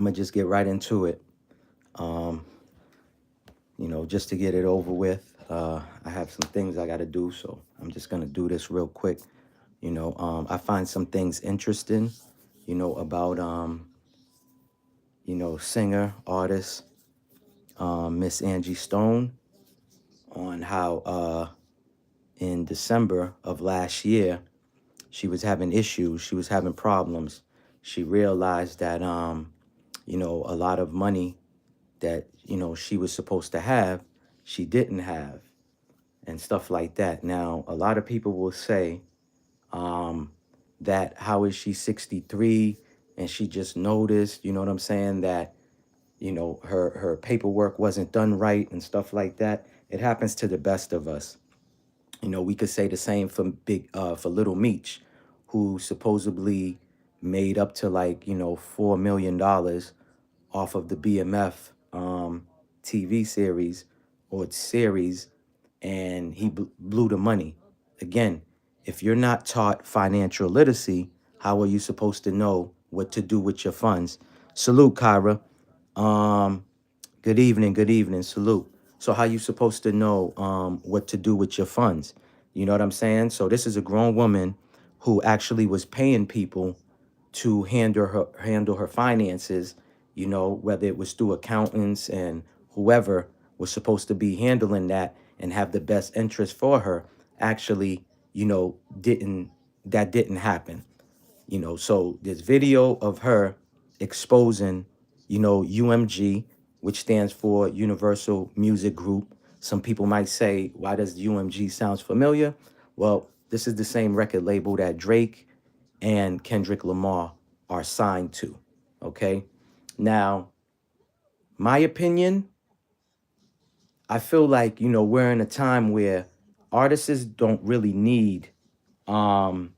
I'm gonna just get right into it. Um, just to get it over with. I have some things I got to do, so I'm just gonna do this real quick. I find some things interesting. About singer artist Miss Angie Stone on how in December of last year she was having issues. She was having problems. She realized that a lot of money that she was supposed to have, she didn't have, and stuff like that. Now, a lot of people will say um, that how is she 63 and she just noticed, you know what I'm saying, that her paperwork wasn't done right and stuff like that. It happens to the best of us. We could say the same for Little Meech, who supposedly made up to like $4 million off of the BMF TV series or series, and he blew the money. Again, if you're not taught financial literacy, how are you supposed to know what to do with your funds? Salute, Kyra. Um, good evening, salute. So how you supposed to know what to do with your funds? You know what I'm saying? So this is a grown woman who actually was paying people to handle her finances, whether it was through accountants and whoever was supposed to be handling that and have the best interest for her, actually, didn't that didn't happen. So this video of her exposing, UMG, which stands for Universal Music Group. Some people might say, why does UMG sounds familiar? Well, this is the same record label that Drake and Kendrick Lamar are signed to. Okay. Now, my opinion, I feel like, we're in a time where artists don't really need, um,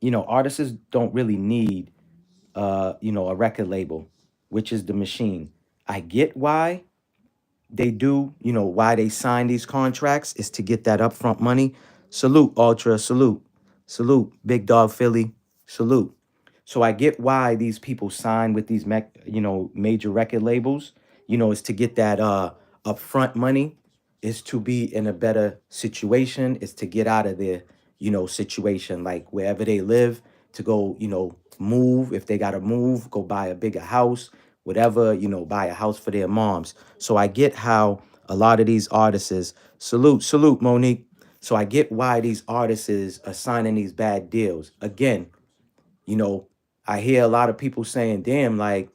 artists don't really need a record label, which is the machine. I get why they do, why they sign these contracts is to get that upfront money. Salute, Ultra, salute, salute, Big Dog Philly, salute. So I get why these people sign with these, major record labels, is to get that upfront money, is to be in a better situation, is to get out of their, situation, like wherever they live, to go, move. If they got to move, go buy a bigger house, whatever, buy a house for their moms. So I get how a lot of these artists, salute, Monique. So I get why these artists are signing these bad deals. Again, you know, I hear a lot of people saying, damn, like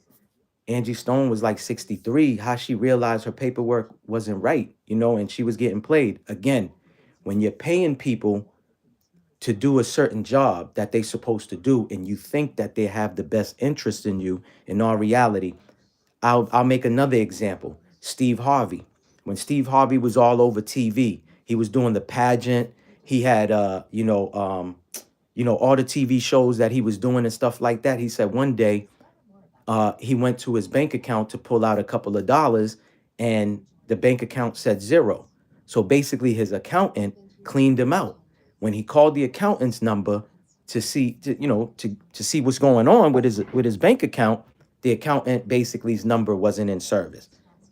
Angie Stone was like 63, how she realized her paperwork wasn't right, and she was getting played. Again, when you're paying people to do a certain job that they're supposed to do and you think that they have the best interest in you, in all reality, I'll make another example. Steve Harvey. When Steve Harvey was all over TV, he was doing the pageant. He had all the TV shows that he was doing and stuff like that. He said one day he went to his bank account to pull out a couple of dollars, and the bank account said zero. So basically, his accountant cleaned him out. When he called the accountant's number to see what's going on with his bank account, the accountant basically's number wasn't in service.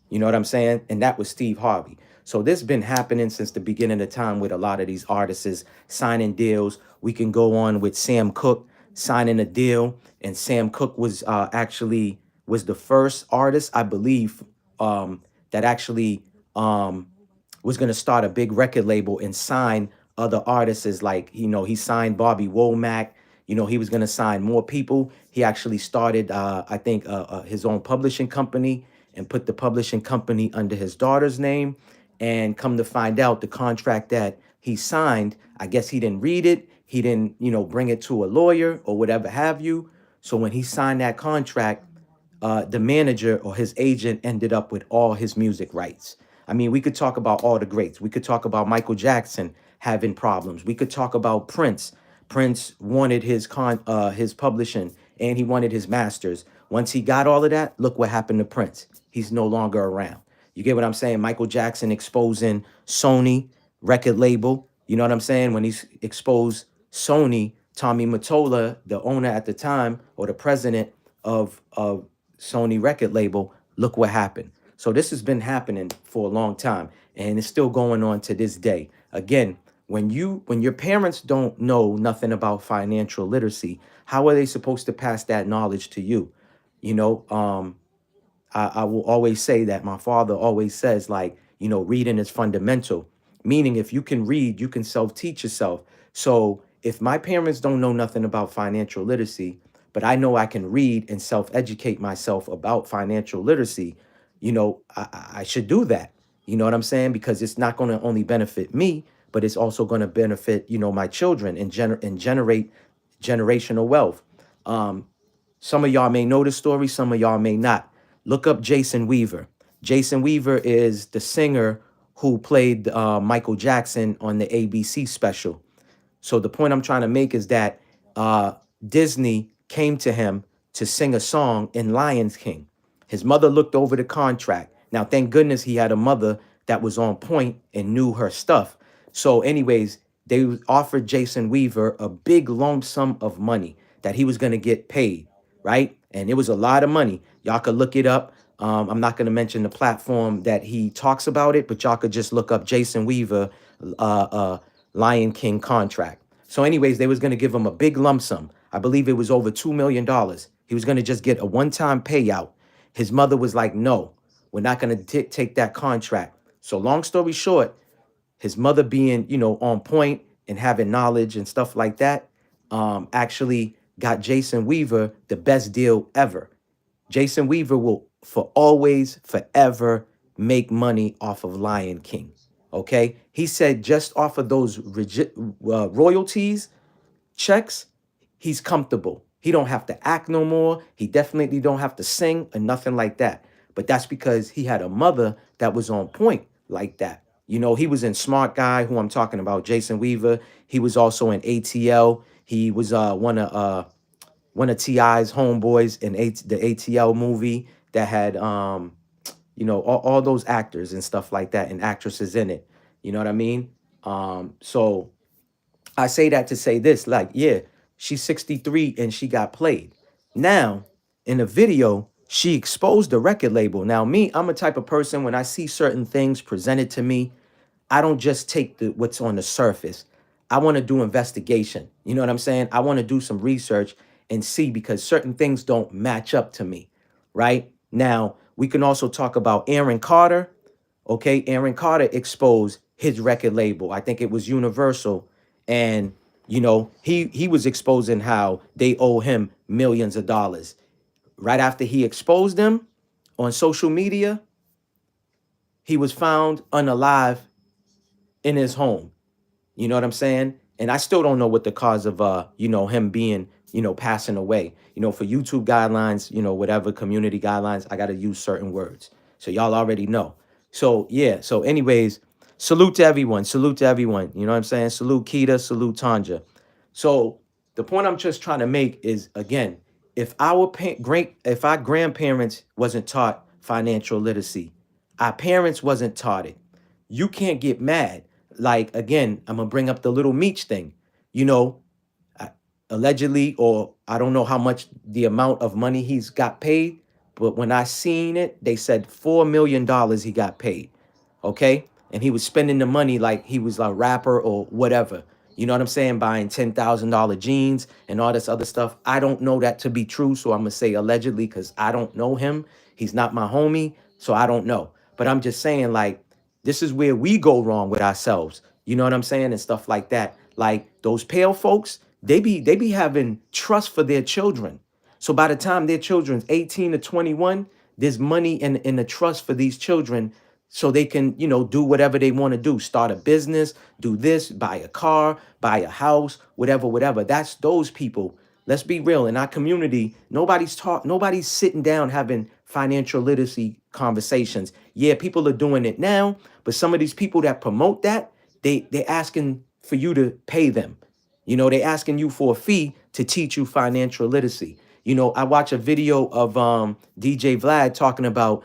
You know what I'm saying? And that was Steve Harvey. So this been happening since the beginning of time with a lot of these artists signing deals. We can go on with Sam Cooke signing a deal, and Sam Cooke was actually was the first artist, I believe, that actually was going to start a big record label and sign other artists. Like, he signed Bobby Womack. He was going to sign more people. He actually started, I think, his own publishing company and put the publishing company under his daughter's name. And come to find out, the contract that he signed, I guess he didn't read it. He didn't, bring it to a lawyer or whatever have you. So when he signed that contract, the manager or his agent ended up with all his music rights. I mean, we could talk about all the greats. We could talk about Michael Jackson having problems. We could talk about Prince. Prince wanted his publishing, and he wanted his masters. Once he got all of that, look what happened to Prince. He's no longer around. You get what I'm saying? Michael Jackson exposing Sony record label. You know what I'm saying? When he's exposed Sony, Tommy Mottola, the owner at the time or the president of Sony record label, look what happened. So this has been happening for a long time, and it's still going on to this day. Again, when your parents don't know nothing about financial literacy, how are they supposed to pass that knowledge to you? You know, I will always say that my father always says, like, reading is fundamental, meaning if you can read, you can self-teach yourself. So if my parents don't know nothing about financial literacy, but I know I can read and self-educate myself about financial literacy, I should do that. You know what I'm saying? Because it's not going to only benefit me, but it's also going to benefit, my children and generate generational wealth. Some of y'all may know the story, some of y'all may not. Look up Jason Weaver. Jason Weaver is the singer who played Michael Jackson on the ABC special. So the point I'm trying to make is that uh, Disney came to him to sing a song in Lion King. His mother looked over the contract. Now, thank goodness he had a mother that was on point and knew her stuff. So, anyways, they offered Jason Weaver a big lump sum of money that he was going to get paid, right? And it was a lot of money. Y'all could look it up. I'm not going to mention the platform that he talks about it, but y'all could just look up Jason Weaver, Lion King contract. So, anyways, they was going to give him a big lump sum. I believe it was over $2 million. He was going to just get a one-time payout. His mother was like, "No, we're not going to take that contract." So, long story short, his mother being, on point and having knowledge and stuff like that, actually got Jason Weaver the best deal ever. Jason Weaver will for always, forever make money off of Lion King. Okay. He said just off of those royalties, checks, he's comfortable. He don't have to act no more. He definitely don't have to sing or nothing like that. But that's because he had a mother that was on point like that. He was in Smart Guy, who I'm talking about, Jason Weaver. He was also in ATL. He was one of T.I.'s homeboys in the ATL movie that had all those actors and stuff like that and actresses in it. You know what I mean? So I say that to say this, like, yeah, she's 63 and she got played. Now, in the video, she exposed the record label. Now, me, I'm a type of person, when I see certain things presented to me, I don't just take what's on the surface. I want to do investigation. You know what I'm saying? I want to do some research and see, because certain things don't match up to me, right? Now, we can also talk about Aaron Carter. Okay, Aaron Carter exposed his record label. I think it was Universal, and he was exposing how they owe him millions of dollars. Right after he exposed them on social media, he was found unalive in his home. You know what I'm saying? And I still don't know what the cause of him being, passing away. For YouTube guidelines, whatever community guidelines, I gotta use certain words. So y'all already know. So yeah, so anyways, salute to everyone. Salute to everyone. You know what I'm saying? Salute Keita, salute Tanja. So the point I'm just trying to make is, again, if our grandparents wasn't taught financial literacy, our parents wasn't taught it, you can't get mad. Like, again, I'm gonna bring up the Little Meech thing. You know, allegedly, or I don't know how much the amount of money he's got paid, but when I seen it, they said $4 million he got paid. Okay, and he was spending the money like he was a rapper or whatever. You know what I'm saying? Buying $10,000 jeans and all this other stuff. I don't know that to be true, so I'm gonna say allegedly because I don't know him. He's not my homie, so I don't know. But I'm just saying, like, this is where we go wrong with ourselves. You know what I'm saying? And stuff like that. Like, those pale folks, they be having trust for their children. So by the time their children's 18 to 21, there's money in the trust for these children, so they can, do whatever they want to do. Start a business, do this, buy a car, buy a house, whatever. That's those people. Let's be real. In our community, nobody's sitting down having financial literacy conversations. Yeah, people are doing it now, but some of these people that promote that, they're asking for you to pay them. They asking you for a fee to teach you financial literacy. I watch a video of DJ Vlad talking about,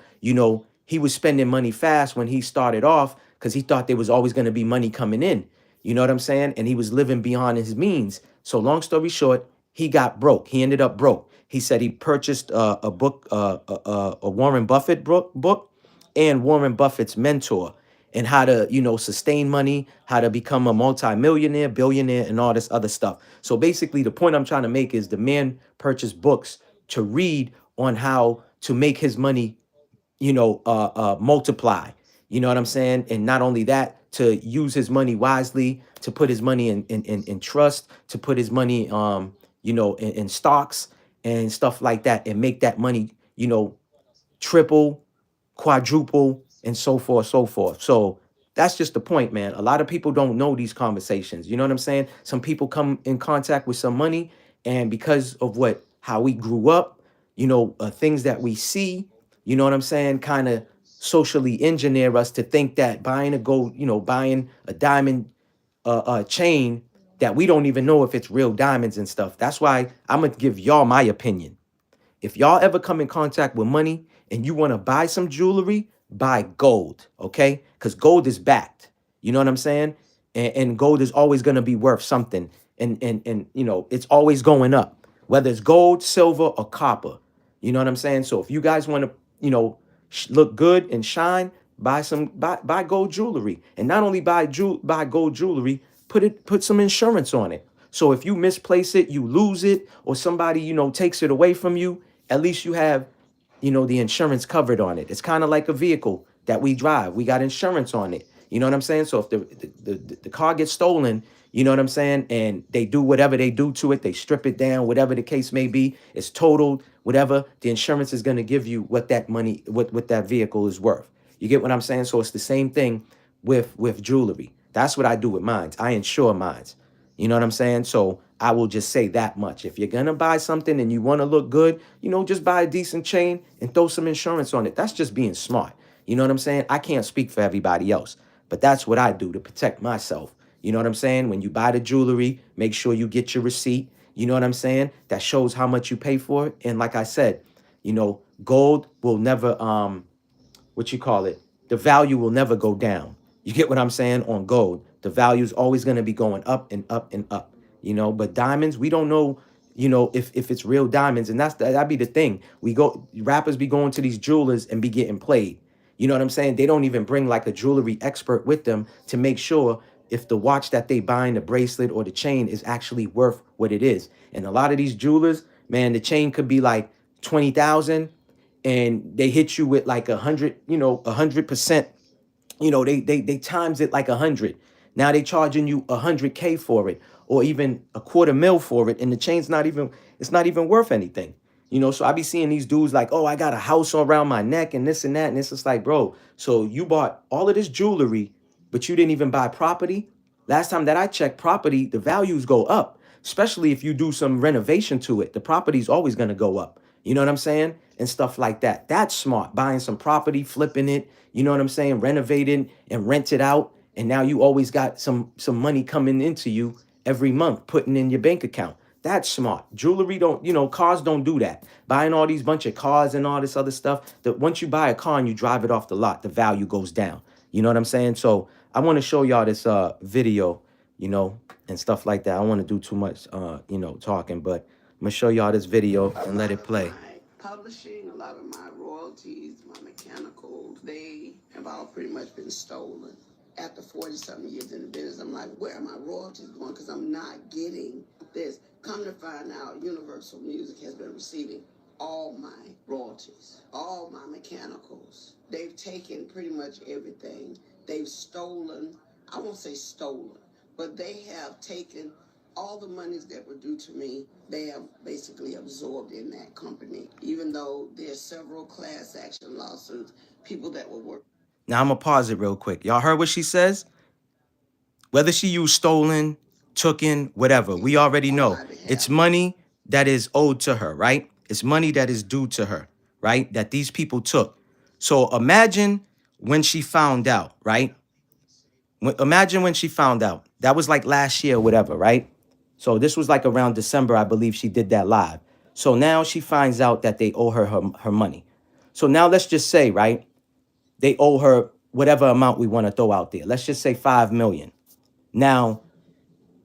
he was spending money fast when he started off because he thought there was always going to be money coming in. You know what I'm saying? And he was living beyond his means. So long story short, he got broke. He ended up broke. He said he purchased a book, a Warren Buffett book, and Warren Buffett's mentor, and how to, sustain money, how to become a multimillionaire, billionaire, and all this other stuff. So basically, the point I'm trying to make is the man purchased books to read on how to make his money, multiply. You know what I'm saying? And not only that, to use his money wisely, to put his money in trust, to put his money, in stocks and stuff like that, and make that money, triple, quadruple, and so forth, so forth. So that's just the point, man. A lot of people don't know these conversations. You know what I'm saying? Some people come in contact with some money, and because of how we grew up, things that we see, you know what I'm saying, kind of socially engineer us to think that buying a gold, buying a diamond chain, that we don't even know if it's real diamonds and stuff. That's why I'm gonna give y'all my opinion. If y'all ever come in contact with money and you want to buy some jewelry, buy gold, okay? Because gold is backed. You know what I'm saying? And gold is always going to be worth something. And it's always going up, whether it's gold, silver, or copper. You know what I'm saying? So if you guys want to, look good and shine, buy gold jewelry. And not only buy gold jewelry, put some insurance on it. So if you misplace it, you lose it, or somebody, takes it away from you, at least you have, the insurance covered on it. It's kind of like a vehicle that we drive. We got insurance on it. You know what I'm saying? So if the car gets stolen, you know what I'm saying, and they do whatever they do to it, they strip it down, whatever the case may be, it's totaled, whatever, the insurance is going to give you what that money, what that vehicle is worth. You get what I'm saying? So it's the same thing with jewelry. That's what I do with mines. I insure mines. You know what I'm saying? So I will just say that much. If you're going to buy something and you want to look good, just buy a decent chain and throw some insurance on it. That's just being smart. You know what I'm saying? I can't speak for everybody else, but that's what I do to protect myself. You know what I'm saying? When you buy the jewelry, make sure you get your receipt. You know what I'm saying? That shows how much you pay for it. And like I said, gold will never, the value will never go down. You get what I'm saying? On gold, the value is always going to be going up and up and up. But diamonds, we don't know, if it's real diamonds. And that'd be the thing. Rappers be going to these jewelers and be getting played. You know what I'm saying? They don't even bring like a jewelry expert with them to make sure if the watch that they buying, the bracelet or the chain, is actually worth what it is. And a lot of these jewelers, man, the chain could be like 20,000, and they hit you with like 100%. They times it like 100. Now they charging you 100K for it, or even a quarter mil for it, and the chain's it's not even worth anything. So I be seeing these dudes like, oh, I got a house around my neck and this and that, and it's just like, bro, so you bought all of this jewelry, but you didn't even buy property. Last time that I checked property, the values go up, especially if you do some renovation to it. The property's always going to go up. You know what I'm saying? And stuff like that. That's smart. Buying some property, flipping it, you know what I'm saying? Renovating and rent it out. And now you always got some money coming into you every month, putting in your bank account. That's smart. Jewelry don't, cars don't do that. Buying all these bunch of cars and all this other stuff, that once you buy a car and you drive it off the lot, the value goes down. You know what I'm saying? So I want to show y'all this video, and stuff like that. I don't want to do too much, talking, but I'm going to show y'all this video and let it play. Publishing, a lot of my royalties, my mechanicals, they have all pretty much been stolen. After 40-something years in the business, I'm like, where are my royalties going? Because I'm not getting this. Come to find out, Universal Music has been receiving all my royalties, all my mechanicals. They've taken pretty much everything. They've stolen, I won't say stolen, but they have taken all the monies that were due to me. They have basically absorbed in that company, even though there's several class action lawsuits, people that were working. Now I'm going to pause it real quick. Y'all heard what she says? Whether she used stolen, tooken, whatever, we already know. It's money that is owed to her, right? It's money that is due to her, right? That these people took. So imagine when she found out, right? Imagine when she found out. That was like last year or whatever, right? So this was like around December, I believe she did that live. So now she finds out that they owe her money. So now let's just say, right, they owe her whatever amount we want to throw out there. Let's just say 5 million. Now,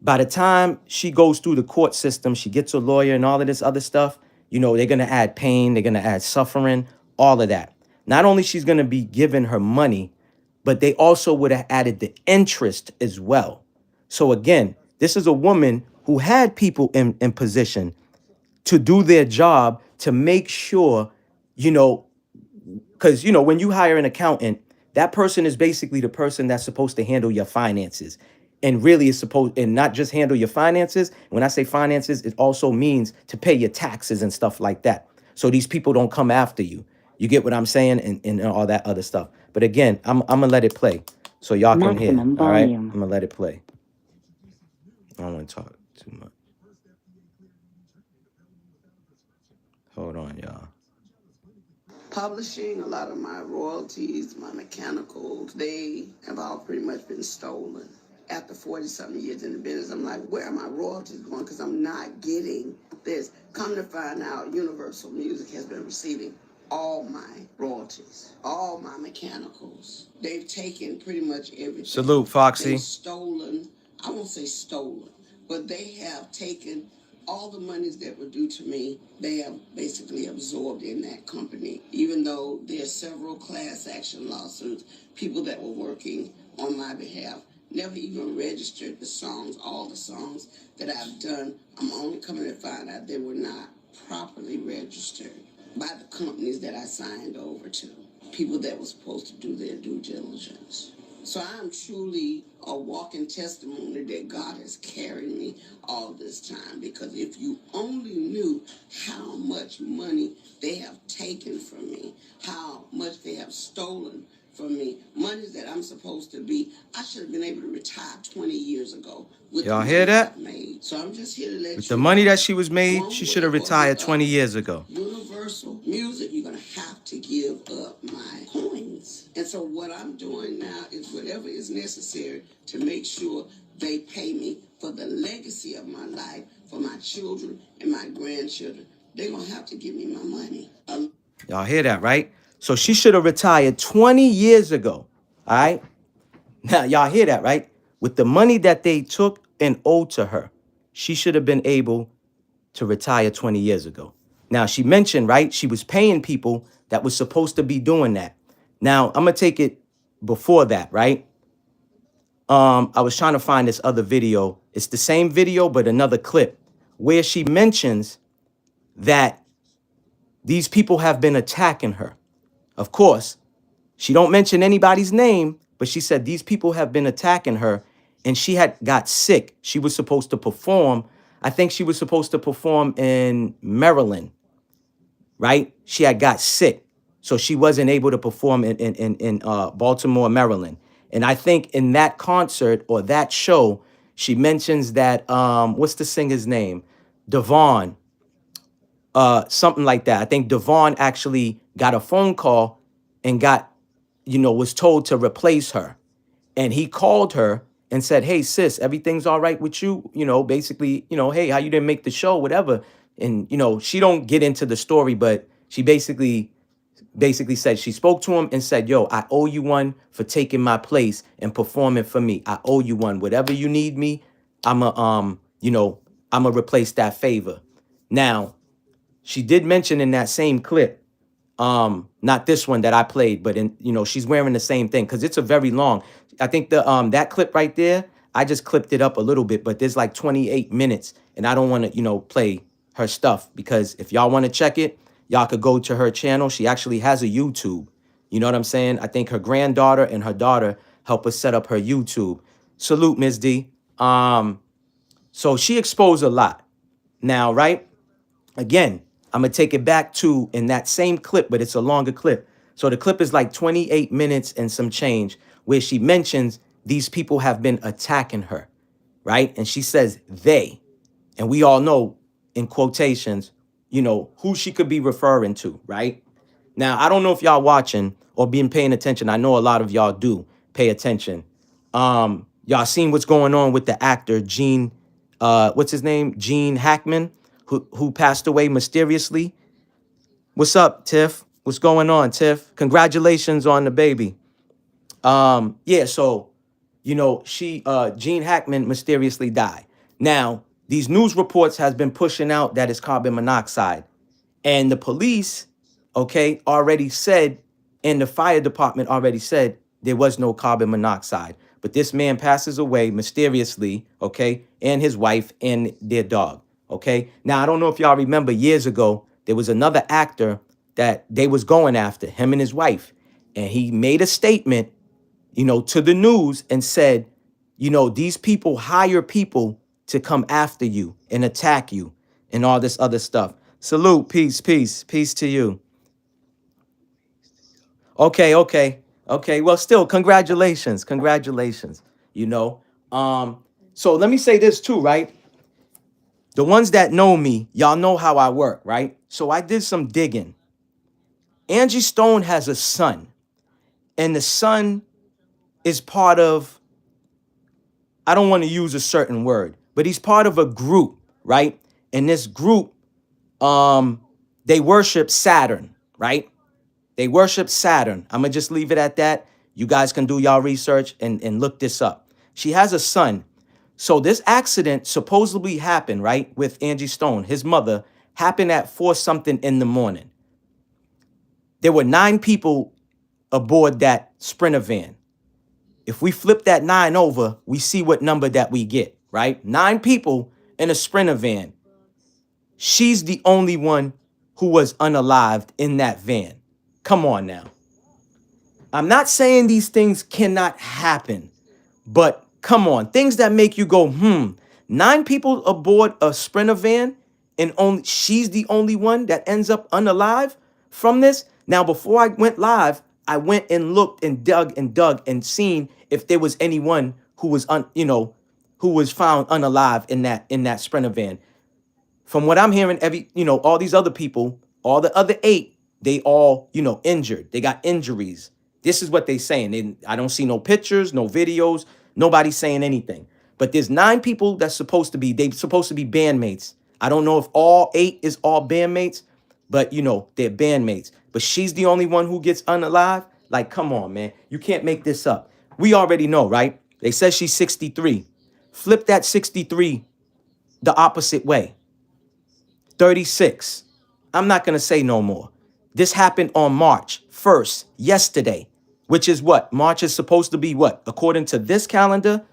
by the time she goes through the court system, she gets a lawyer and all of this other stuff, They're going to add pain, they're going to add suffering, all of that. Not only she's going to be giving her money, but they also would have added the interest as well. So again, this is a woman who had people in position to do their job to make sure, you know, because when you hire an accountant, that person is basically the person that's supposed to handle your finances, and really is supposed, and not just handle your finances. When I say finances, it also means to pay your taxes and stuff like that, so these people don't come after you. You get what I'm saying, and all that other stuff. But again, I'm gonna let it play so y'all can hear. Maximum All right, volume. I'm gonna let it play. I don't want to talk too much. Hold on, y'all. Publishing, a lot of my royalties, my mechanicals, they have all pretty much been stolen. After 40 something years in the business, I'm like, where are my royalties going? Because I'm not getting this. Come to find out, Universal Music has been receiving all my royalties, all my mechanicals. They've taken pretty much everything. Salute, Foxy. They've stolen, I won't say stolen, but they have taken all the monies that were due to me. They have basically absorbed in that company, even though there are several class action lawsuits, people that were working on my behalf never even registered the songs, all the songs that I've done. I'm only coming to find out they were not properly registered by the companies that I signed over to, people that were supposed to do their due diligence. So I'm truly a walking testimony that God has carried me all this time, because if you only knew how much money they have taken from me, how much they have stolen from me, money that I'm supposed to be, I should have been able to retire 20 years ago with Y'all the hear money that? I've made. So I'm just here to let With you the money know, that she was made, one she way should have or the retired 20 other, years ago. Universal Music, you're gonna have to give up my coins. And so what I'm doing now is whatever is necessary to make sure they pay me for the legacy of my life, for my children and my grandchildren. They're gonna have to give me my money. Y'all hear that, right? So she should have retired 20 years ago. All right? Now, y'all hear that, right? With the money that they took and owed to her, she should have been able to retire 20 years ago. Now, she mentioned, right, she was paying people that was supposed to be doing that. Now, I'm going to take it before that, right? I was trying to find this other video. It's the same video, but another clip where she mentions that these people have been attacking her. Of course, she don't mention anybody's name, but she said these people have been attacking her, and she had got sick. She was supposed to perform. I think she was supposed to perform in Maryland, right? She had got sick, so she wasn't able to perform in Baltimore, Maryland. And I think in that concert or that show, she mentions that what's the singer's name? Devon, something like that. I think Devon actually got a phone call and got, was told to replace her. And he called her and said, "Hey, sis, everything's all right with you?" Basically, hey, how you didn't make the show, whatever. And, she don't get into the story, but she basically said she spoke to him and said, "Yo, I owe you one for taking my place and performing for me. I owe you one. Whatever you need me, I'ma replace that favor." Now, she did mention in that same clip, not this one that I played, but she's wearing the same thing because it's a very long. I think that clip right there, I just clipped it up a little bit, but there's like 28 minutes, and I don't want to play her stuff, because if y'all want to check it, y'all could go to her channel. She actually has a YouTube. You know what I'm saying? I think her granddaughter and her daughter help us set up her YouTube. Salute, Ms. D. So she exposed a lot. Now, right? Again, I'm gonna take it back to in that same clip, but it's a longer clip. So the clip is like 28 minutes and some change, where she mentions these people have been attacking her, right? And she says they, and we all know in quotations, who she could be referring to, right? Now, I don't know if y'all watching or been paying attention. I know a lot of y'all do pay attention. Y'all seen what's going on with the actor Gene, what's his name? Gene Hackman, who passed away mysteriously. What's up, Tiff? What's going on, Tiff? Congratulations on the baby. Yeah, so Gene Hackman mysteriously died. Now, these news reports has been pushing out that it's carbon monoxide. And the police, okay, already said, and the fire department already said there was no carbon monoxide. But this man passes away mysteriously, okay, and his wife and their dog, okay. Now I don't know if y'all remember years ago there was another actor that they was going after, him and his wife, and he made a statement, to the news and said, these people hire people to come after you and attack you and all this other stuff. Salute, peace, peace, peace to you. Okay, okay, okay. Well, still, congratulations, congratulations. You know, um, so let me say this too, right? The ones that know me, y'all know how I work, right? So I did some digging. Angie Stone has a son, and the son is part of, I don't want to use a certain word, but he's part of a group, right? And this group, um, they worship Saturn, right? They worship Saturn. I'm gonna just leave it at that. You guys can do y'all research and look this up. She has a son. So this accident supposedly happened, right, with Angie Stone, his mother, happened at 4 something in the morning. There were 9 people aboard that Sprinter van. If we flip that 9 over, we see what number that we get, right? 9 people in a Sprinter van. She's the only one who was unalived in that van. Come on now. I'm not saying these things cannot happen, but come on, things that make you go, 9 people aboard a Sprinter van and only she's the only one that ends up unalive from this. Now, before I went live, I went and looked and dug and seen if there was anyone who was who was found unalive in that Sprinter van. From what I'm hearing, all these other people, all the other 8, they all, injured. They got injuries. This is what they saying. I don't see no pictures, no videos, nobody saying anything. But there's 9 people that's they supposed to be bandmates. I don't know if all 8 is all bandmates, but they're bandmates. But she's the only one who gets unalive. Like, come on, man. You can't make this up. We already know, right? They said she's 63. Flip that 63 the opposite way. 36. I'm not going to say no more. This happened on March 1st, yesterday, which is what? March is supposed to be what? According to this calendar,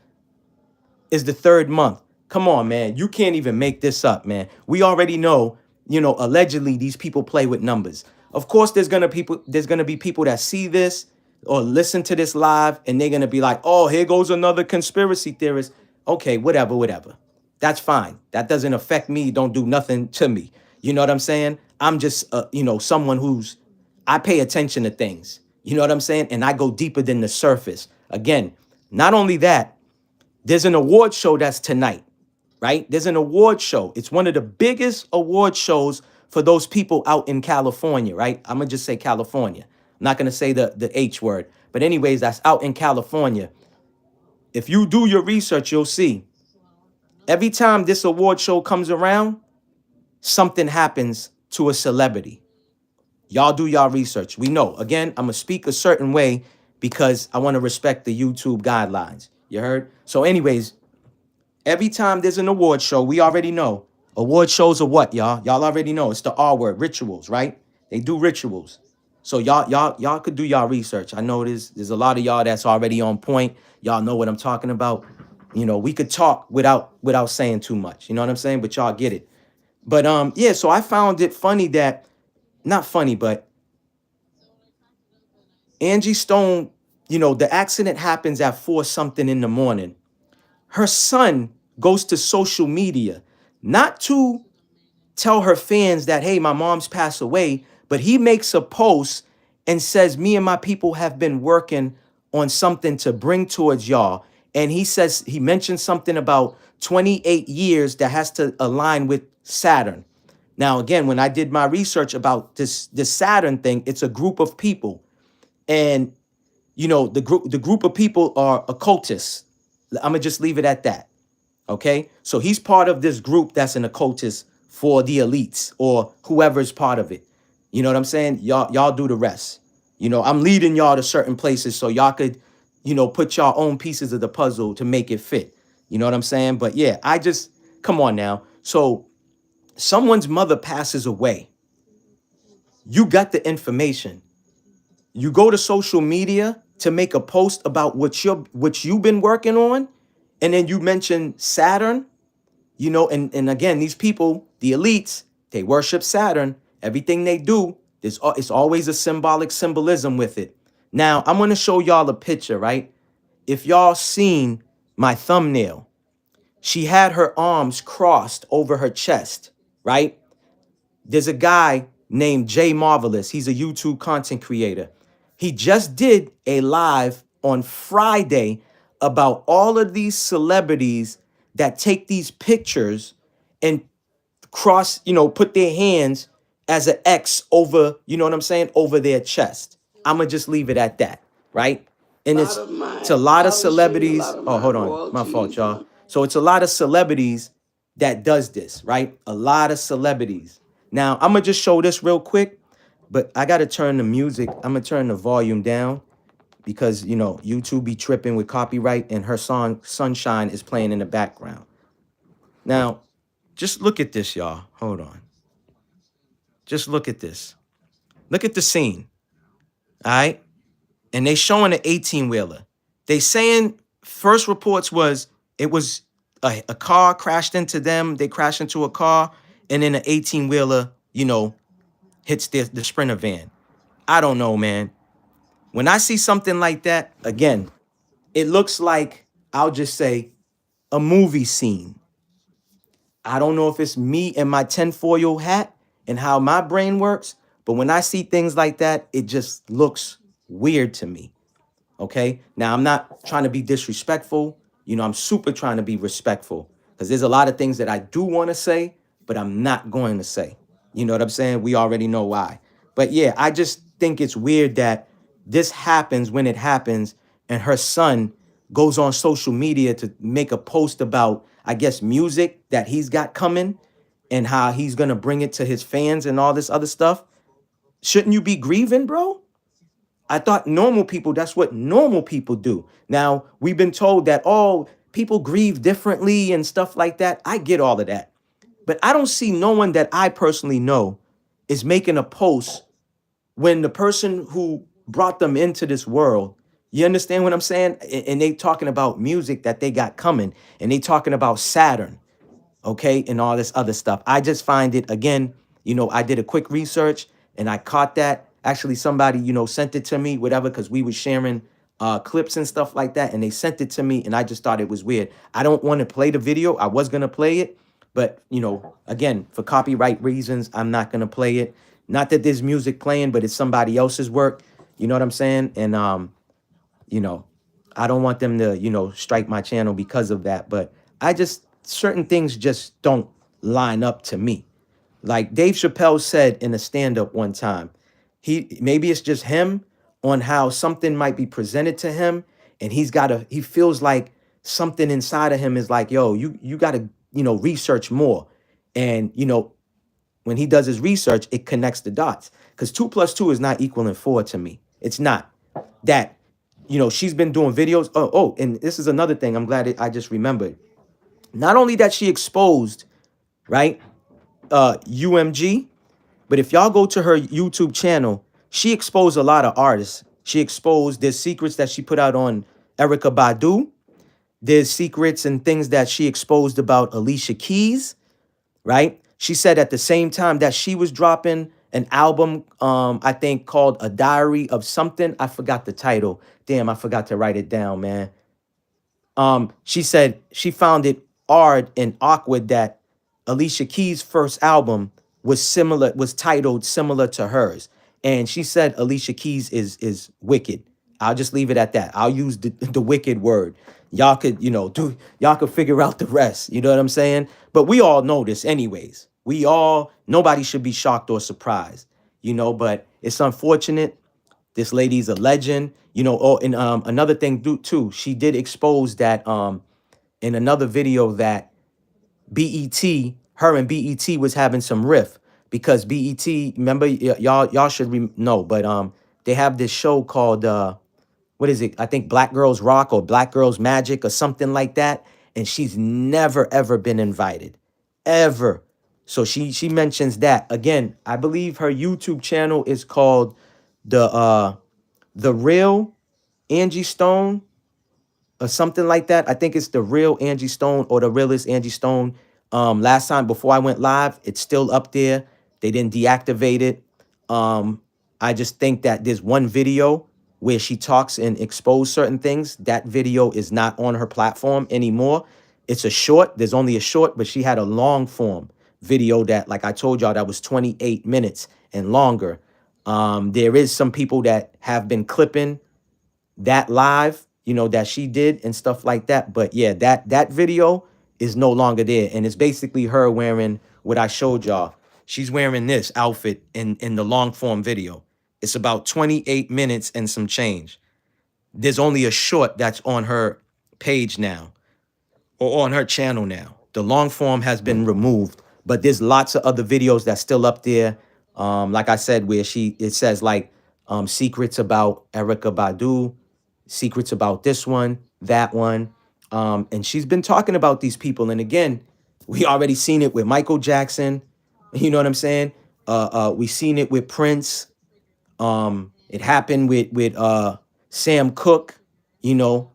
is the 3rd month. Come on, man. You can't even make this up, man. We already know, allegedly these people play with numbers. Of course, there's gonna be people that see this or listen to this live and they're gonna be like, oh, here goes another conspiracy theorist. Okay, whatever, whatever. That's fine. That doesn't affect me. Don't do nothing to me. You know what I'm saying? I'm just someone I pay attention to things. You know what I'm saying? And I go deeper than the surface. Again, not only that, there's an award show that's tonight, right? There's an award show. It's one of the biggest award shows for those people out in California, right? I'm going to just say California. I'm not going to say the H word. But anyways, that's out in California. If you do your research, you'll see every time this award show comes around, something happens to a celebrity. Y'all do y'all research. We know. Again, I'm going to speak a certain way because I want to respect the YouTube guidelines. You heard? So anyways, every time there's an award show, we already know. Award shows are what, y'all? Y'all already know. It's the R word, rituals, right? They do rituals. So y'all could do y'all research. I know there's a lot of y'all that's already on point. Y'all know what I'm talking about. We could talk without saying too much. You know what I'm saying? But y'all get it. But yeah, so I found it funny that, not funny, but Angie Stone, the accident happens at 4 something in the morning. Her son goes to social media, not to tell her fans that, hey, my mom's passed away, but he makes a post and says, me and my people have been working on something to bring towards y'all. And he mentioned something about 28 years that has to align with Saturn. Now, again, when I did my research about this Saturn thing, it's a group of people. And, the group of people are occultists. I'm going to just leave it at that. Okay, so he's part of this group that's an occultist for the elites or whoever's part of it. You know what I'm saying? Y'all do the rest. I'm leading y'all to certain places so y'all could, put y'all own pieces of the puzzle to make it fit. You know what I'm saying? But yeah, come on now. So someone's mother passes away. You got the information. You go to social media to make a post about what you've been working on, and then you mention Saturn, and again, these people, the elites, they worship Saturn. Everything they do, it's always a symbolism with it. Now, I'm gonna show y'all a picture, right? If y'all seen my thumbnail, she had her arms crossed over her chest, right? There's a guy named Jay Marvelous. He's a YouTube content creator. He just did a live on Friday about all of these celebrities that take these pictures and cross, put their hands as an X over, you know what I'm saying, over their chest. I'm gonna just leave it at that, right? And it's a lot of A lot celebrities. of Oh, my hold on, my fault, royalties, y'all. So it's a lot of celebrities that does this, right? A lot of celebrities. Now I'm gonna just show this real quick, but I gotta turn the music. I'm gonna turn the volume down because YouTube be tripping with copyright, and her song "Sunshine" is playing in the background. Now, just look at this, y'all. Hold on. Just look at this. Look at the scene. All right. And they showing an 18-wheeler. They saying first reports was it was a car crashed into them. They crashed into a car, and then an 18-wheeler, hits the Sprinter van. I don't know, man. When I see something like that, again, it looks like, I'll just say, a movie scene. I don't know if it's me and my tinfoil hat and how my brain works, but when I see things like that, it just looks weird to me. Okay. Now, I'm not trying to be disrespectful. I'm super trying to be respectful because there's a lot of things that I do want to say, but I'm not going to say. You know what I'm saying? We already know why. But yeah, I just think it's weird that this happens when it happens, and her son goes on social media to make a post about, I guess, music that he's got coming and how he's going to bring it to his fans and all this other stuff. Shouldn't you be grieving, bro? I thought normal people, that's what normal people do. Now, we've been told that, oh, people grieve differently and stuff like that. I get all of that. But I don't see no one that I personally know is making a post when the person who brought them into this world, you understand what I'm saying? And they talking about music that they got coming, and they talking about Saturn, okay, and all this other stuff. I just find it, again, I did a quick research and I caught that. Actually, somebody, sent it to me, whatever, because we were sharing clips and stuff like that, and they sent it to me, and I just thought it was weird. I don't want to play the video. I was gonna play it, but again, for copyright reasons, I'm not gonna play it. Not that there's music playing, but it's somebody else's work. You know what I'm saying? And you know, I don't want them to, strike my channel because of that. But I just, certain things just don't line up to me. Like Dave Chappelle said in a stand-up one time, maybe it's just him on how something might be presented to him, and he feels like something inside of him is like, yo, you gotta, research more. And when he does his research, it connects the dots. Because 2 plus 2 is not equaling 4 to me. It's not. That, she's been doing videos. Oh, and this is another thing. I'm glad I just remembered. Not only that she exposed, right, UMG, but if y'all go to her YouTube channel, she exposed a lot of artists. She exposed, there's secrets that she put out on Erica Badu. There's secrets and things that she exposed about Alicia Keys, right? She said at the same time that she was dropping an album, I think called A Diary of Something. I forgot the title. Damn, I forgot to write it down, man. She said she found it odd and awkward that Alicia Keys' first album was titled similar to hers. And she said Alicia Keys is wicked. I'll just leave it at that. I'll use the wicked word. Y'all could, y'all could figure out the rest. You know what I'm saying? But we all know this anyways. Nobody should be shocked or surprised, but it's unfortunate. This lady's a legend, Oh, and another thing too, she did expose that in another video that her and BET was having some riff because BET, remember, y'all should know, but they have this show called what is it? I think Black Girls Rock or Black Girls Magic or something like that, and she's never ever been invited, ever. So she mentions that. Again, I believe her YouTube channel is called the Real Angie Stone or something like that. I think it's the Real Angie Stone or the realest Angie Stone. Last time before I went live, it's still up there. They didn't deactivate it. I just think that there's one video where she talks and expose certain things. That video is not on her platform anymore. It's a short. There's only a short, but she had a long form video that, like I told y'all, that was 28 minutes and longer. There is some people that have been clipping that live, that she did and stuff like that. But yeah, that video is no longer there. And it's basically her wearing what I showed y'all. She's wearing this outfit in the long form video. It's about 28 minutes and some change. There's only a short that's on her page now or on her channel now. The long form has been removed, but there's lots of other videos that's still up there. Like I said, where it says like secrets about Erica Badu, secrets about this one, that one. And she's been talking about these people. And again, we already seen it with Michael Jackson. You know what I'm saying? We seen it with Prince. It happened with Sam Cooke, you know,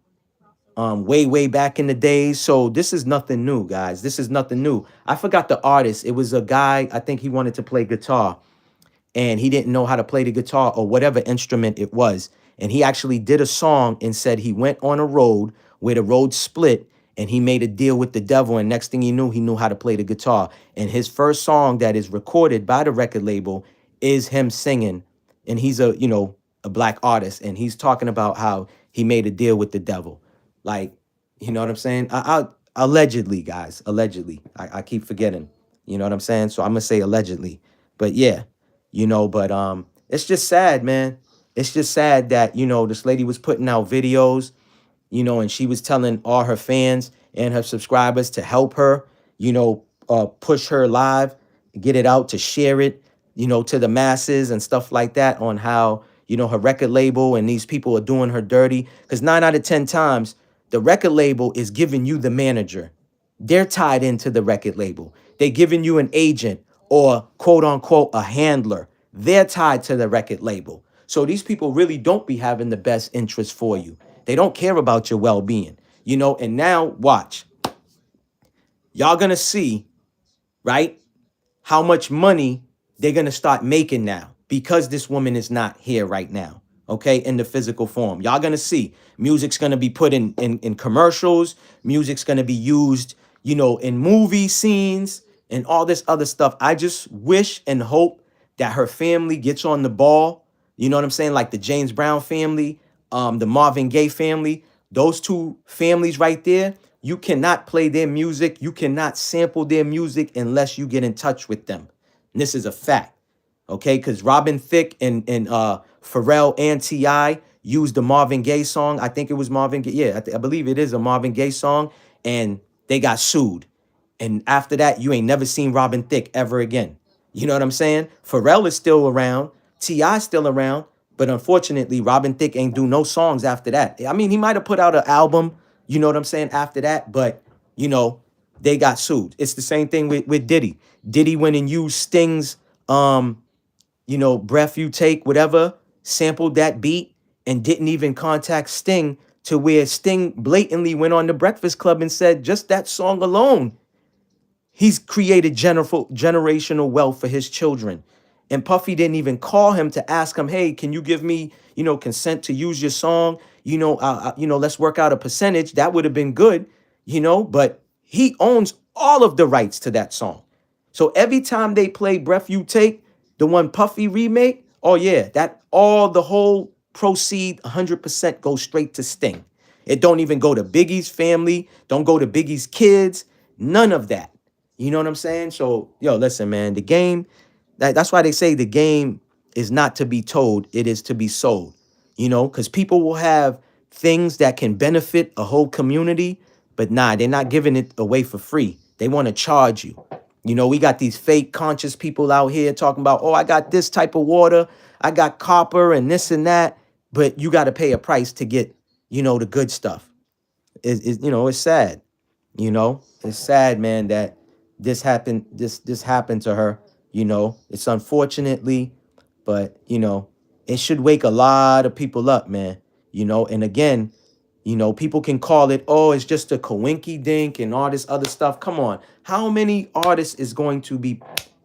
way back in the days. So this is nothing new, guys. This is nothing new. I forgot the artist. It was a guy, I think he wanted to play guitar and he didn't know how to play the guitar or whatever instrument it was. And he actually did a song and said he went on a road where the road split and he made a deal with the devil. And next thing he knew how to play the guitar. And his first song that is recorded by the record label is him singing. And he's a black artist. And he's talking about how he made a deal with the devil. Like, you know what I'm saying? Allegedly, guys, allegedly. I keep forgetting. You know what I'm saying? So I'm gonna say allegedly. But yeah, but it's just sad, man. It's just sad that, this lady was putting out videos, and she was telling all her fans and her subscribers to help her, push her live, get it out, to share it, to the masses and stuff like that on how, her record label and these people are doing her dirty. Because 9 out of 10 times, the record label is giving you the manager. They're tied into the record label. They're giving you an agent or quote unquote a handler. They're tied to the record label. So these people really don't be having the best interest for you. They don't care about your well-being, and now watch. Y'all gonna see, right, how much money they're gonna start making now because this woman is not here right now, okay, in the physical form. Y'all gonna see music's gonna be put in commercials, music's gonna be used, in movie scenes and all this other stuff. I just wish and hope that her family gets on the ball. You know what I'm saying? Like the James Brown family, the Marvin Gaye family, those two families right there. You cannot play their music. You cannot sample their music unless you get in touch with them. And this is a fact, okay? Because Robin Thicke and Pharrell and T.I. used the Marvin Gaye song. I think it was Marvin Gaye. Yeah, I believe it is a Marvin Gaye song. And they got sued. And after that, you ain't never seen Robin Thicke ever again. You know what I'm saying? Pharrell is still around. T.I. still around. But unfortunately, Robin Thicke ain't do no songs after that. I mean, he might have put out an album, you know what I'm saying, after that. But, they got sued. It's the same thing with Diddy. Diddy went and used Sting's, Breath You Take, whatever, sampled that beat and didn't even contact Sting, to where Sting blatantly went on the Breakfast Club and said just that song alone, he's created generational wealth for his children. And Puffy didn't even call him to ask him, hey, can you give me, consent to use your song? Let's work out a percentage. That would have been good, but he owns all of the rights to that song. So every time they play Breath You Take, the one Puffy remake, oh yeah, the whole proceed 100% goes straight to Sting. It don't even go to Biggie's family, don't go to Biggie's kids, none of that. You know what I'm saying? So, yo, listen, man, the game, that's why they say the game is not to be told, it is to be sold. Because people will have things that can benefit a whole community, but nah, they're not giving it away for free. They want to charge you. We got these fake conscious people out here talking about, oh, I got this type of water, I got copper and this and that, but you got to pay a price to get, the good stuff. It's sad. It's sad, man, that this happened to her. It's unfortunately, but it should wake a lot of people up, man. And again, people can call it, oh, it's just a coinky dink and all this other stuff. Come on. How many artists is going to be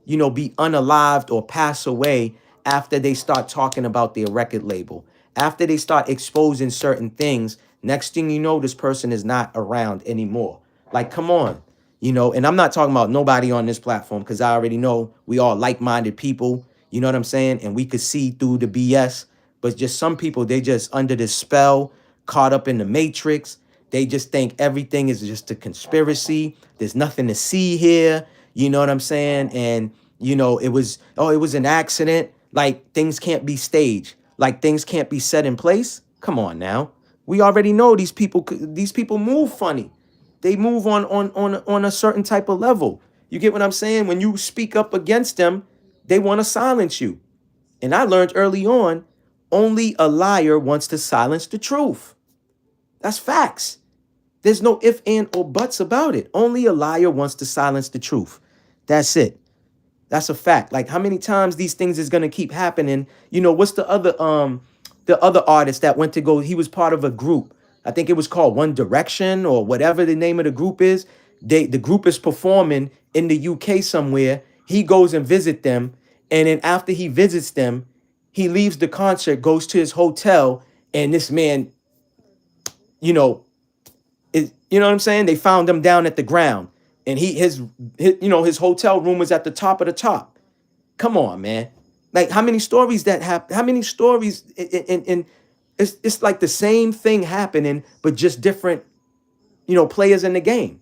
unalived or pass away after they start talking about their record label? After they start exposing certain things, next thing you know, this person is not around anymore. Like, come on. And I'm not talking about nobody on this platform because I already know we all like-minded people. You know what I'm saying? And we could see through the BS. But just some people, they just under this spell, caught up in the matrix. They just think everything is just a conspiracy. There's nothing to see here. You know what I'm saying? And it was an accident. Like, things can't be staged. Like, things can't be set in place. Come on now. We already know these people move funny. They move on a certain type of level. You get what I'm saying? When you speak up against them, they want to silence you. And I learned early on, only a liar wants to silence the truth. That's facts. There's no if, and, or buts about it. Only a liar wants to silence the truth. That's it. That's a fact. Like, how many times these things is gonna keep happening? What's the other artist that went to go? He was part of a group. I think it was called One Direction or whatever the name of the group is. The group is performing in the UK somewhere. He goes and visit them, and then after he visits them, he leaves the concert, goes to his hotel, and this man, you know, you know what I'm saying? They found him down at the ground, and his hotel room was at the top of the top. Come on, man. Like, how many stories that happen? How many stories in it's like the same thing happening, but just different, players in the game.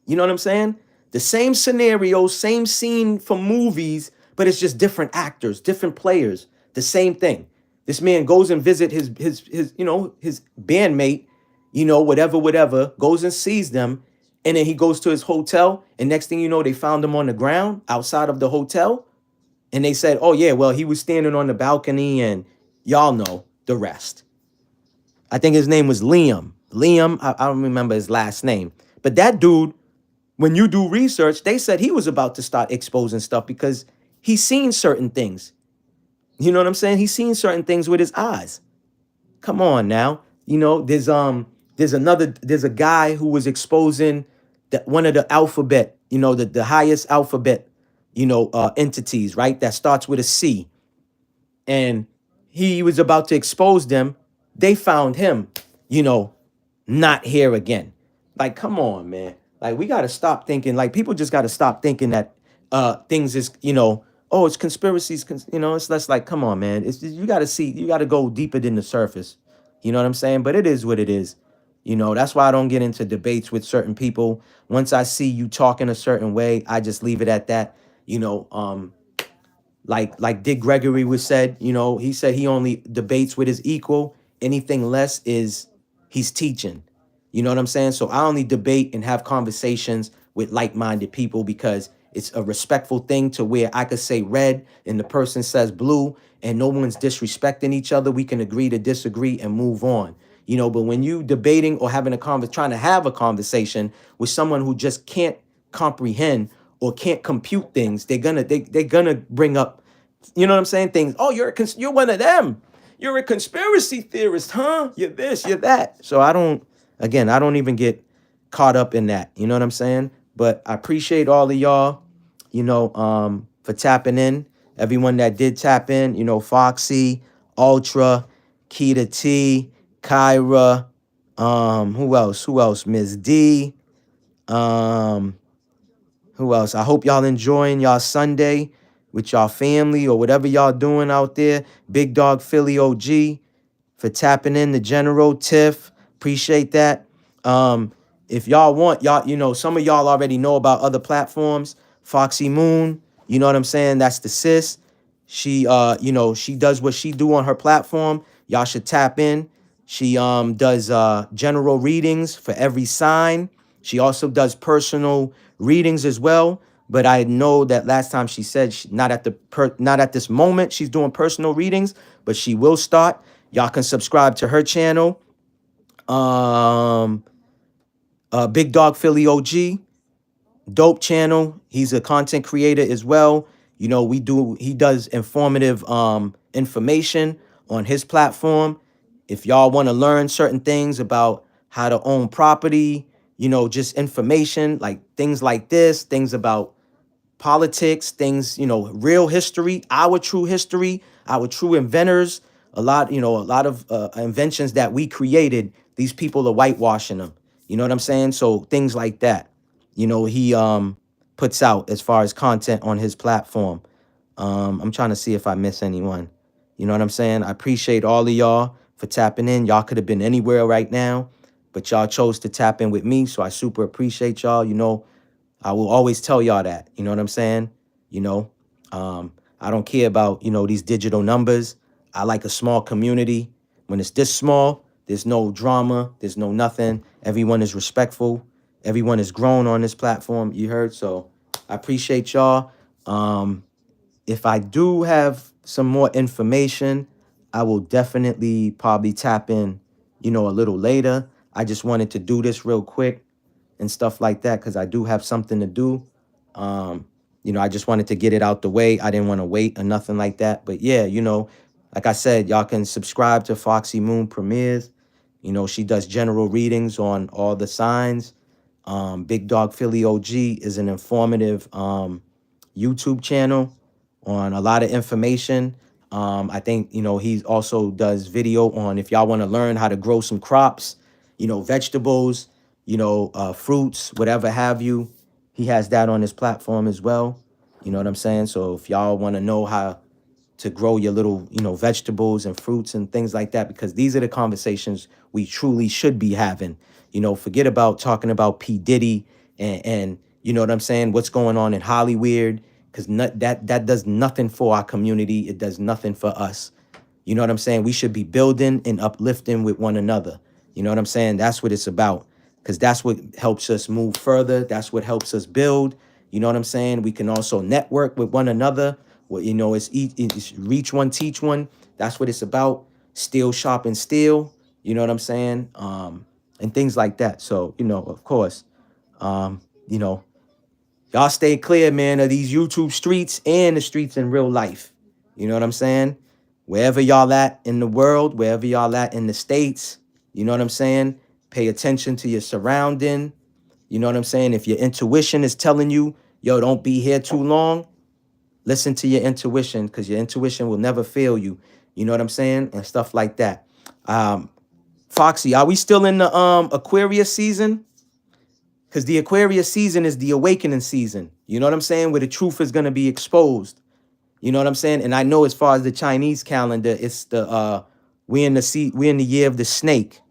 You know what I'm saying? The same scenario, same scene from movies, but it's just different actors, different players. The same thing. This man goes and visit his bandmate, whatever, goes and sees them, and then he goes to his hotel, and next thing you know, they found him on the ground outside of the hotel, and they said, "Oh yeah, well, he was standing on the balcony," and y'all know the rest. I think his name was Liam. Liam, I don't remember his last name, but that dude, when you do research, they said he was about to start exposing stuff because he's seen certain things. You know what I'm saying? He's seen certain things with his eyes. Come on now. There's a guy who was exposing that one of the alphabet, the highest alphabet, entities, right? That starts with a C. And he was about to expose them. They found him, you know, not here again. Like, come on, man. Like, we gotta stop thinking. Like, people just gotta stop thinking that things is, oh, it's conspiracies. It's less like, come on, man. You gotta see. You gotta go deeper than the surface. You know what I'm saying? But it is what it is. That's why I don't get into debates with certain people. Once I see you talking a certain way, I just leave it at that. Like Dick Gregory was said, he said he only debates with his equal. Anything less is he's teaching. You know what I'm saying? So I only debate and have conversations with like-minded people because it's a respectful thing to where I could say red and the person says blue and no one's disrespecting each other. We can agree to disagree and move on. But when you debating or having trying to have a conversation with someone who just can't comprehend or can't compute things, they're gonna bring up, you know what I'm saying? Things. Oh, you're one of them. You're a conspiracy theorist, huh? You're this, you're that. So I don't even get caught up in that. You know what I'm saying? But I appreciate all of y'all, for tapping in. Everyone that did tap in, Foxy, Ultra, Keita T, Kyra, who else? Who else? Miss D. Um, who else? I hope y'all enjoying y'all Sunday with y'all family or whatever y'all doing out there. Big Dog Philly OG for tapping in. The General Tiff. Appreciate that. If y'all want, y'all, some of y'all already know about other platforms. Foxy Moon, you know what I'm saying? That's the sis. She she does what she do on her platform. Y'all should tap in. She does general readings for every sign. She also does personal readings as well. But I know that last time she said not at this moment she's doing personal readings, but she will start. Y'all can subscribe to her channel. Big Dog Philly OG. Dope channel. He's a content creator as well. He does informative information on his platform. If y'all want to learn certain things about how to own property, just information like things like this, things about politics, things, real history, our true inventors, a lot of inventions that we created, these people are whitewashing them. You know what I'm saying? So things like that, he puts out as far as content on his platform. I'm trying to see if I miss anyone. You know what I'm saying? I appreciate all of y'all for tapping in. Y'all could have been anywhere right now, but y'all chose to tap in with me. So I super appreciate y'all. I will always tell y'all that. You know what I'm saying? You know, I don't care about, these digital numbers. I like a small community. When it's this small, there's no drama, there's no nothing. Everyone is respectful. Everyone is grown on this platform. You heard? So I appreciate y'all. If I do have some more information, I will definitely probably tap in, a little later. I just wanted to do this real quick and stuff like that because I do have something to do. Um, I just wanted to get it out the way. I didn't want to wait or nothing like that. But yeah, like I said, y'all can subscribe to Foxy Moon Premieres. She does general readings on all the signs. Big Dog Philly OG is an informative YouTube channel on a lot of information. I think, he also does video on if y'all want to learn how to grow some crops, vegetables, fruits, whatever have you. He has that on his platform as well. You know what I'm saying? So if y'all want to know how to grow your little, vegetables and fruits and things like that, because these are the conversations we truly should be having. Forget about talking about P. Diddy and you know what I'm saying, what's going on in Hollywood, because that does nothing for our community. It does nothing for us. You know what I'm saying? We should be building and uplifting with one another. You know what I'm saying? That's what it's about. Because that's what helps us move further. That's what helps us build. You know what I'm saying? We can also network with one another. Well, it's reach one, teach one. That's what it's about. Steal, shop, and steal. You know what I'm saying? And things like that. So, of course, um, you know, y'all stay clear, man, of these YouTube streets and the streets in real life. You know what I'm saying? Wherever y'all at in the world, wherever y'all at in the States, you know what I'm saying? Pay attention to your surrounding. You know what I'm saying? If your intuition is telling you, yo, don't be here too long, listen to your intuition because your intuition will never fail you. You know what I'm saying? And stuff like that. Um, Foxy, are we still in the Aquarius season? Because the Aquarius season is the awakening season. You know what I'm saying? Where the truth is gonna be exposed. You know what I'm saying? And I know as far as the Chinese calendar, it's the we're in the year of the snake.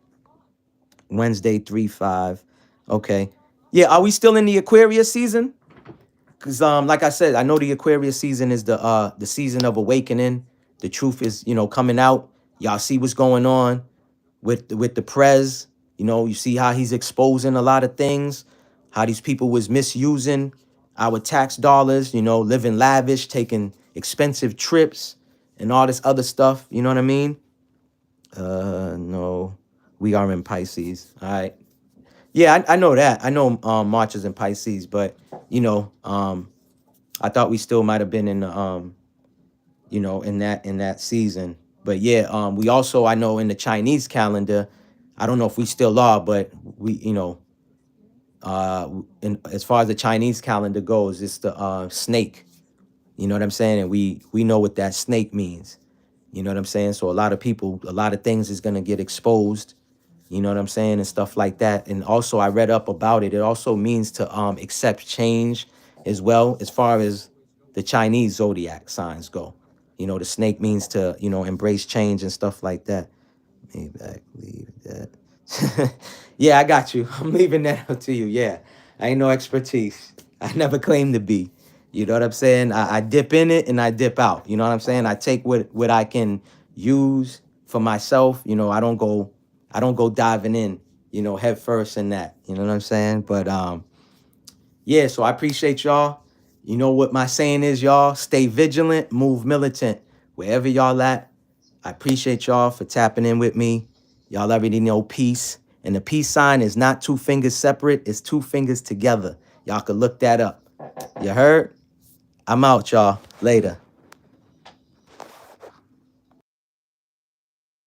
Wednesday 3/5. Okay. Yeah, are we still in the Aquarius season? Because like I said, I know the Aquarius season is the season of awakening. The truth is, coming out. Y'all see what's going on with the prez. You see how he's exposing a lot of things, how these people was misusing our tax dollars, living lavish, taking expensive trips and all this other stuff. You know what I mean? No, we are in Pisces. All right. Yeah, I know that. I know March is in Pisces, but I thought we still might have been in the in that season. But yeah, we also I know in the Chinese calendar, I don't know if we still are, but we in as far as the Chinese calendar goes, it's the snake. You know what I'm saying? And we know what that snake means. You know what I'm saying? So a lot of people, a lot of things is gonna get exposed. You know what I'm saying? And stuff like that. And also I read up about it. It also means to accept change as well, as far as the Chinese zodiac signs go. The snake means to, embrace change and stuff like that. Maybach, leave that. Yeah, I got you. I'm leaving that up to you. Yeah. I ain't no expertise. I never claimed to be. You know what I'm saying? I dip in it and I dip out. You know what I'm saying? I take what I can use for myself. I don't go diving in, head first in that. You know what I'm saying? But yeah, so I appreciate y'all. You know what my saying is, y'all? Stay vigilant, move militant. Wherever y'all at, I appreciate y'all for tapping in with me. Y'all already know peace. And the peace sign is not two fingers separate, it's two fingers together. Y'all could look that up. You heard? I'm out, y'all. Later.